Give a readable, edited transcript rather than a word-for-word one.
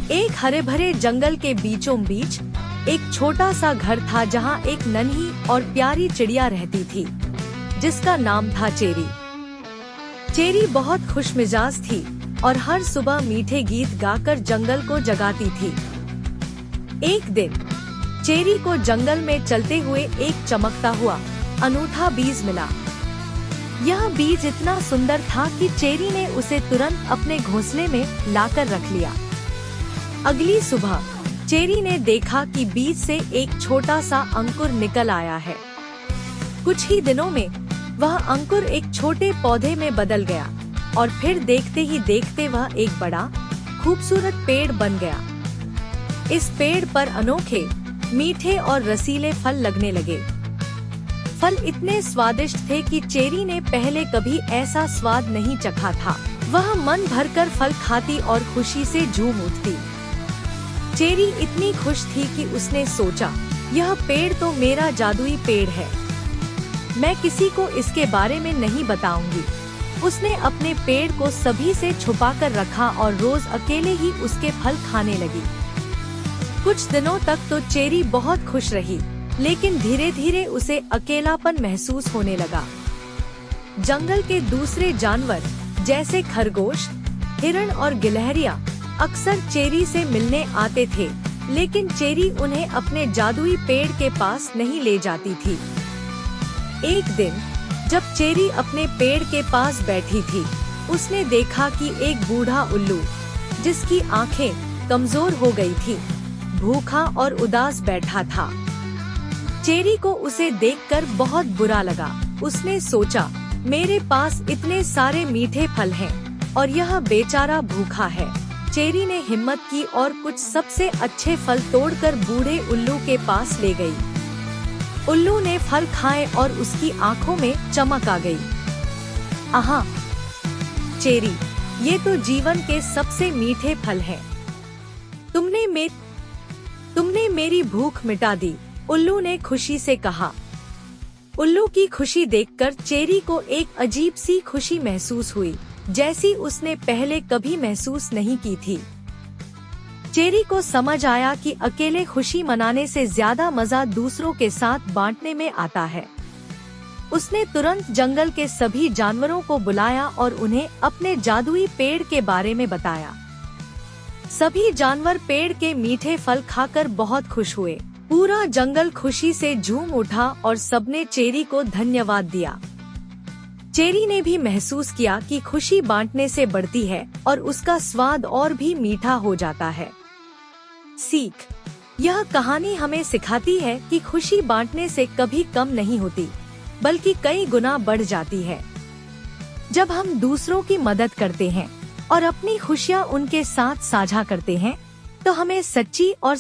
एक हरे भरे जंगल के बीचों बीच एक छोटा सा घर था जहाँ एक नन्ही और प्यारी चिड़िया रहती थी जिसका नाम था चेरी। चेरी बहुत खुशमिजाज थी और हर सुबह मीठे गीत गाकर जंगल को जगाती थी। एक दिन चेरी को जंगल में चलते हुए एक चमकता हुआ अनूठा बीज मिला। यह बीज इतना सुंदर था कि चेरी ने उसे तुरंत अपने घोंसले में लाकर रख लिया। अगली सुबह चेरी ने देखा कि बीज से एक छोटा सा अंकुर निकल आया है। कुछ ही दिनों में वह अंकुर एक छोटे पौधे में बदल गया और फिर देखते ही देखते वह एक बड़ा खूबसूरत पेड़ बन गया। इस पेड़ पर अनोखे, मीठे और रसीले फल लगने लगे। फल इतने स्वादिष्ट थे कि चेरी ने पहले कभी ऐसा स्वाद नहीं चखा था। वह मन भरकर फल खाती और खुशी से झूम उठती। चेरी इतनी खुश थी कि उसने सोचा, यह पेड़ तो मेरा जादुई पेड़ है। मैं किसी को इसके बारे में नहीं बताऊंगी। उसने अपने पेड़ को सभी से छुपाकर रखा और रोज अकेले ही उसके फल खाने लगी। कुछ दिनों तक तो चेरी बहुत खुश रही, लेकिन धीरे धीरे उसे अकेलापन महसूस होने लगा। जंगल के दूसरे जानवर जैसे खरगोश, हिरण और गिलहरियाँ अक्सर चेरी से मिलने आते थे, लेकिन चेरी उन्हें अपने जादुई पेड़ के पास नहीं ले जाती थी। एक दिन जब चेरी अपने पेड़ के पास बैठी थी, उसने देखा कि एक बूढ़ा उल्लू, जिसकी आंखें कमजोर हो गई थी, भूखा और उदास बैठा था। चेरी को उसे देखकर बहुत बुरा लगा। उसने सोचा, मेरे पास इतने सारे मीठे फल हैं और यह बेचारा भूखा है। चेरी ने हिम्मत की और कुछ सबसे अच्छे फल तोड़कर बूढ़े उल्लू के पास ले गई। उल्लू ने फल खाए और उसकी आंखों में चमक आ गई। आहा चेरी, ये तो जीवन के सबसे मीठे फल हैं। तुमने मेरी भूख मिटा दी, उल्लू ने खुशी से कहा। उल्लू की खुशी देखकर चेरी को एक अजीब सी खुशी महसूस हुई, जैसी उसने पहले कभी महसूस नहीं की थी। चेरी को समझ आया कि अकेले खुशी मनाने से ज्यादा मजा दूसरों के साथ बांटने में आता है। उसने तुरंत जंगल के सभी जानवरों को बुलाया और उन्हें अपने जादुई पेड़ के बारे में बताया। सभी जानवर पेड़ के मीठे फल खाकर बहुत खुश हुए। पूरा जंगल खुशी से झूम उठा और सबने चेरी को धन्यवाद दिया। चेरी ने भी महसूस किया कि खुशी बांटने से बढ़ती है और उसका स्वाद और भी मीठा हो जाता है। सीख: यह कहानी हमें सिखाती है कि खुशी बांटने से कभी कम नहीं होती, बल्कि कई गुना बढ़ जाती है। जब हम दूसरों की मदद करते हैं और अपनी खुशियाँ उनके साथ साझा करते हैं, तो हमें सच्ची और